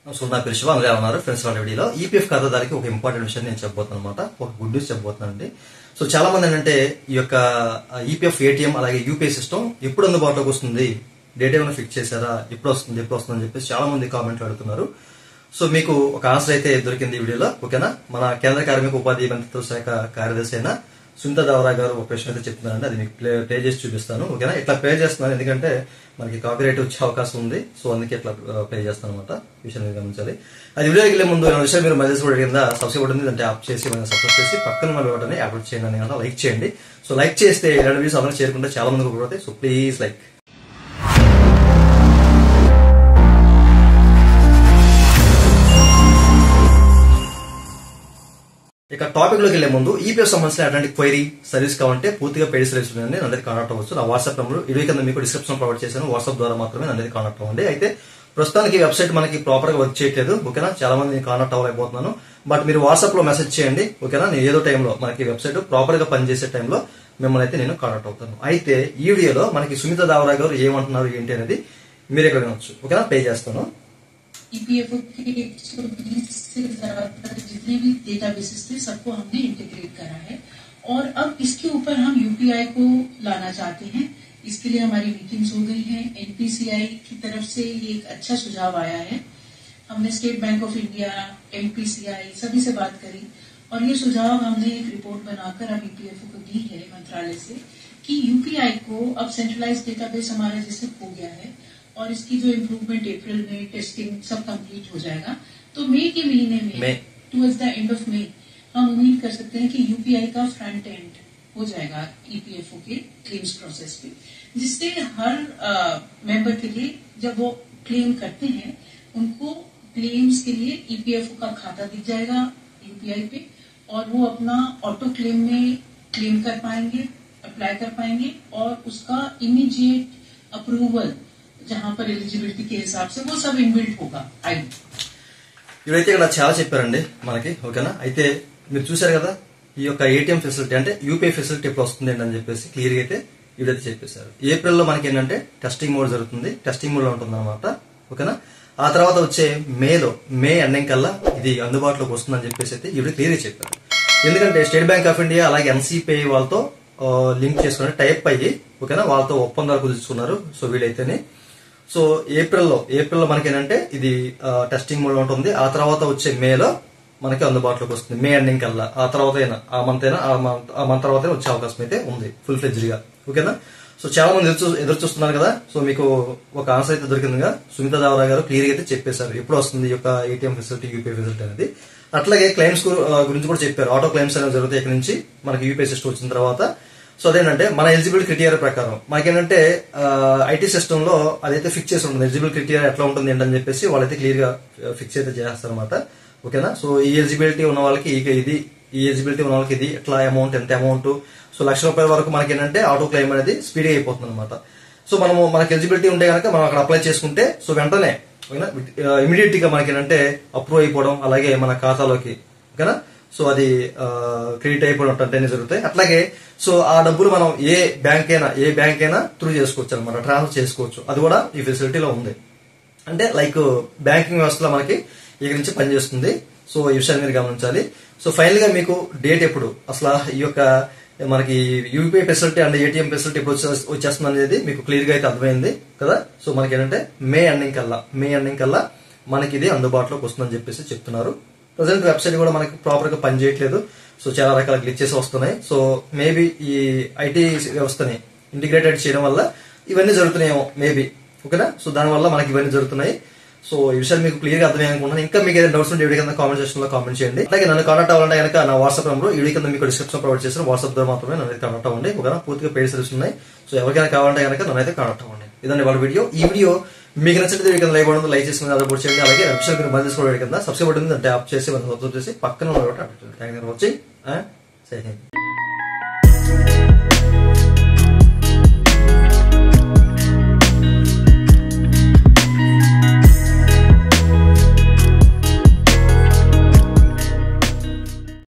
So నా పేరు శివ, అందులో ఉన్నారు ఫ్రెండ్స్. వాళ్ళ వీడియోలో ఈపీఎఫ్ ఖాతాదారికి ఒక ఇంపార్టెంట్ విషయం నేను చెప్పబోతున్నాను అనమాట. ఒక గుడ్ న్యూస్ చెప్పబోతున్నాను అండి. సో చాలా మంది ఏంటంటే ఈ యొక్క ఈపీఎఫ్ ఏటీఎం అలాగే యూపీఐ సిస్టమ్ ఎప్పుడు అందుబాటులోకి వస్తుంది, డేట్ ఏమైనా ఫిక్స్ చేశారా, ఎప్పుడు వస్తుంది అని చెప్పేసి చాలా మంది కామెంట్లు అడుగుతున్నారు. సో మీకు ఒక ఆన్సర్ అయితే దొరికింది ఈ వీడియోలో, ఓకేనా. మన కేంద్ర కార్మిక ఉపాధి మంత్రిత్వ శాఖ కార్యదర్శి అయిన సునీతా దావరా గారు ఒక ప్రశ్న అయితే చెప్తున్నారండి. అది మీకు ప్లే చేసి చూపిస్తాను, ఓకేనా. ఇట్లా ప్లే చేస్తున్నాను ఎందుకంటే మనకి కాపీరైట్ వచ్చే అవకాశం ఉంది. సో అందుకే ఇట్లా ప్లే చేస్తాను అనమాట. విషయం గమనించాలి. అది వీడియోకి వెళ్ళే ముందు విషయం మీరు మధ్య కూడా కింద సబ్స్క్రైబ్ బటన్ అంటే యాప్ చేసి సబ్స్క్రైబ్ చేసి పక్కన ఉన్న బటన్ యాప్ చేయండి అని లైక్ చేయండి. సో లైక్ చేస్తే ఇలాంటి వీడియోస్ అందరూ చేరుకుంటే చాలా మందికి ఉపయోగపడతాయి. So please like. ఇక టాపిక్ లోకి వెళ్లే ముందు ఈపీఎఫ్ సంబంధించిన అటువంటి క్వైరీ సర్వీస్ కావాలంటే పూర్తిగా పెయిడ్ సర్వీస్ ఉన్నాయండి. అందరికి కాంటాక్ట్ అవ్వచ్చు. నా వాట్సాప్ నెంబర్ వీడియో కింద మీకు డిస్క్రిప్షన్ ప్రొవైడ్ చేశాను. వాట్సాప్ ద్వారా మాత్రమే అందరికి కాంటాక్ట్ అవ్వండి. అయితే ప్రస్తుతానికి వెబ్సైట్ మనకి ప్రాపర్ గా వర్క్ చేయట్లేదు, ఓకేనా. చాలా మంది నేను కాంటాక్ట్ అవ్వలేకపోతున్నాను. బట్ మీరు వాట్సాప్ లో మెసేజ్ చేయండి, ఓకేనా. నేను ఏదో టైంలో మనకి వెబ్సైట్ ప్రాపర్ గా పనిచేసే టైంలో మిమ్మల్ని అయితే నేను కాంటాక్ట్ అవుతాను. అయితే ఈ వీడియోలో మనకి సునీతా దావరా గారు ఏమంటున్నారు ఏంటి అనేది మీరు ఇక్కడ వినొచ్చు, ఓకేనా. పే చేస్తాను. ईपीएफओ के 120 से ज्यादा जितने भी डेटाबेसेस थे सबको हमने इंटीग्रेट करा है और अब इसके ऊपर हम यूपीआई को लाना चाहते हैं. इसके लिए हमारी मीटिंग्स हो गई हैं. एनपीसीआई की तरफ से ये एक अच्छा सुझाव आया है. हमने state bank of India, NPCI सभी से बात करी और ये सुझाव हमने एक रिपोर्ट बनाकर अब ईपीएफओ को दी है मंत्रालय से कि यूपीआई को अब सेंट्रलाइज डेटाबेस हमारा जैसे हो गया है और इसकी जो इम्प्रूवमेंट अप्रैल में टेस्टिंग सब कंप्लीट हो जाएगा. तो मई के महीने में towards the end of May हम उम्मीद कर सकते हैं कि यूपीआई का फ्रंट एंड हो जाएगा ईपीएफओ के क्लेम्स प्रोसेस पे, जिससे हर मेंबर के लिए जब वो क्लेम करते हैं उनको क्लेम्स के लिए ईपीएफओ का खाता दिख जाएगा यूपीआई पे और वो अपना ऑटो क्लेम में क्लेम कर पाएंगे, अप्लाई कर पाएंगे और उसका इमीडिएट अप्रूवल जहां पर एलिजिबिलिटी के हिसाब से वो सब इनबिल्ट होगा. ఇవైతే ఇక్కడ చాలా చెప్పారండి మనకి, ఓకేనా. అయితే మీరు చూసారు కదా ఈ యొక్క ఏటీఎం ఫెసిలిటీ అంటే యూపీఐ ఫెసిలిటీ ఎప్పుడు వస్తుంది అని చెప్పేసి క్లియర్ గా అయితే ఇదైతే చెప్పేశారు. ఏప్రిల్లో మనకి ఏంటంటే టెస్టింగ్ మోడ్ జరుగుతుంది, టెస్టింగ్ మోడ్ లో ఉంటుంది అనమాట, ఓకేనా. ఆ తర్వాత వచ్చే మే ఎండింగ్ కల్లా ఇది అందుబాటులోకి వస్తుందని చెప్పేసి అయితే ఇవి క్లియర్ గా చెప్పారు. ఎందుకంటే స్టేట్ బ్యాంక్ ఆఫ్ ఇండియా అలాగే ఎన్సీపీఐ వాళ్ళతో లింక్ చేసుకుని టైప్ అయ్యి, ఓకేనా, వాళ్ళతో ఒప్పందాలు కుదుర్చుకున్నారు. సో వీళ్ళైతేనే సో ఏప్రిల్లో మనకి ఏంటంటే ఇది టెస్టింగ్ మోడ్ ఉంటుంది. ఆ తర్వాత వచ్చే మేలో మనకి అందుబాటులోకి వస్తుంది, మే ఎండింగ్ కల్లా. ఆ తర్వాత ఆ మంత్ తర్వాత వచ్చే అవకాశం అయితే ఉంది ఫుల్ ఫ్లెడ్జ్డ్ గా, ఓకేనా. సో చాలా మంది ఎదురు చూస్తున్నారు కదా. సో మీకు ఒక ఆన్సర్ అయితే దొరికిందిగా. సునీతా దావరా గారు క్లియర్ గా అయితే చెప్పేశారు ఎప్పుడు వస్తుంది ఈ యొక్క ఏటీఎం ఫెసిలిటీ, యూపీఐ ఫెసిలిటీ అనేది. అట్లాగే క్లెయిమ్స్ గురించి కూడా చెప్పారు. ఆటో క్లెయిమ్స్ అనేవి జరుగుతాయి ఇక్కడ నుంచి మనకి యూపీఐ సిస్టమ్ వచ్చిన తర్వాత. సో అదేంటంటే మన ఎలిజిబుల్ క్రైటీరియా ప్రకారం మనకేంటంటే ఐటీ సిస్టమ్ లో అదైతే ఫిక్స్ చేసి ఉంటుంది. ఎలిజిబుల్ క్రైటీరియా ఎట్లా ఉంటుంది ఏంటని చెప్పేసి వాళ్ళైతే క్లియర్ గా ఫిక్స్ అయితే చేస్తారు అనమాట, ఓకేనా. సో ఈ ఎలిజిబిలిటీ ఉన్న వాళ్ళకి ఇది, ఈ ఎలిజిబిలిటీ ఉన్న వాళ్ళకి ఇది, ఎట్లా అమౌంట్, ఎంత అమౌంట్. సో ₹1,00,000 వరకు మనకి ఏంటంటే ఆటో క్లెయిమ్ అనేది స్పీడ్ అయిపోతుంది అనమాట. సో మనకి ఎలిజిబిలిటీ ఉంటే కనుక మనం అక్కడ అప్లై చేసుకుంటే సో వెంటనే ఇమీడియట్ గా మనకి ఏంటంటే అప్రూవ్ అయిపోవడం, అలాగే మన ఖాతాలోకి, ఓకేనా. సో అది క్రెడిట్ అయిపోవడం అంటేనే జరుగుతాయి. అట్లాగే సో ఆ డబ్బులు మనం ఏ బ్యాంక్ అయినా త్రూ చేసుకోవచ్చు అనమాట, ట్రాన్స్ఫర్ చేసుకోవచ్చు. అది కూడా ఈ ఫెసిలిటీలో ఉంది. అంటే లైక్ బ్యాంకింగ్ వ్యవస్థలో మనకి ఇక్కడి నుంచి పనిచేస్తుంది. సో ఈ విషయాన్ని మీరు గమనించాలి. సో ఫైనల్ గా మీకు డేట్ ఎప్పుడు అసలు ఈ యొక్క మనకి UPI facility and ATM facility ఎప్పుడు వచ్చేస్తుంది అనేది మీకు క్లియర్ గా అయితే అర్థమైంది కదా. సో మనకి ఏంటంటే మే ఎండింగ్ కల్లా మనకి ఇది అందుబాటులోకి వస్తుందని చెప్పేసి చెప్తున్నారు. ప్రజెంట్ వెబ్సైట్ కూడా మనకి ప్రాపర్ గా పనిచేయట్లేదు. సో చాలా రకాల గ్లిచెస్ వస్తున్నాయి. సో మేబీ ఈ ఐటీ వ్యవస్థని ఇంటిగ్రేటెడ్ చేయడం వల్ల ఇవన్నీ జరుగుతున్నాయేమో మేబీ, ఓకేనా. సో దానివల్ల మనకి ఇవన్నీ జరుగుతున్నాయి. సో ఈ విషయాలు మీకు క్లియర్ గా అర్థమయ్యే అనుకుంటున్నాను. ఇంకా మీకు ఏదైనా డౌట్స్ ఉంటే వీడియో కింద కామెంట్ సెక్షన్ లో కామెంట్ చేయండి. అలాగే నన్ను కాంటాక్ట్ అవ్వాలంటే కనుక నా వాట్సాప్ నెంబర్ వీడియో కింద మీకు డిస్క్రిప్షన్ ప్రొవైడ్ చేసిన వాట్సాప్ ద్వారా మాత్రమే నన్ను కాంటాక్ట్ అవ్వండి, ఓకేనా. పూర్తిగా పెయిడ్ సర్వీస్ ఉన్నాయి. సో ఎవరికైనా కావాలంటే కనుక నన్ను అయితే కాంటాక్ట్ అవ్వండి. ఇదండి వాళ్ళ వీడియో. ఈ వీడియో మీకు నచ్చితే వీడియో కింద లైక్ చేసుకుని సపోర్ట్ చేయండి. అలాగే విషయాలు మీరు మళ్ళీ తీసుకోవడం కింద సబ్స్క్రైబ్ బటన్ ట్యాప్ చేసి పక్కన వచ్చి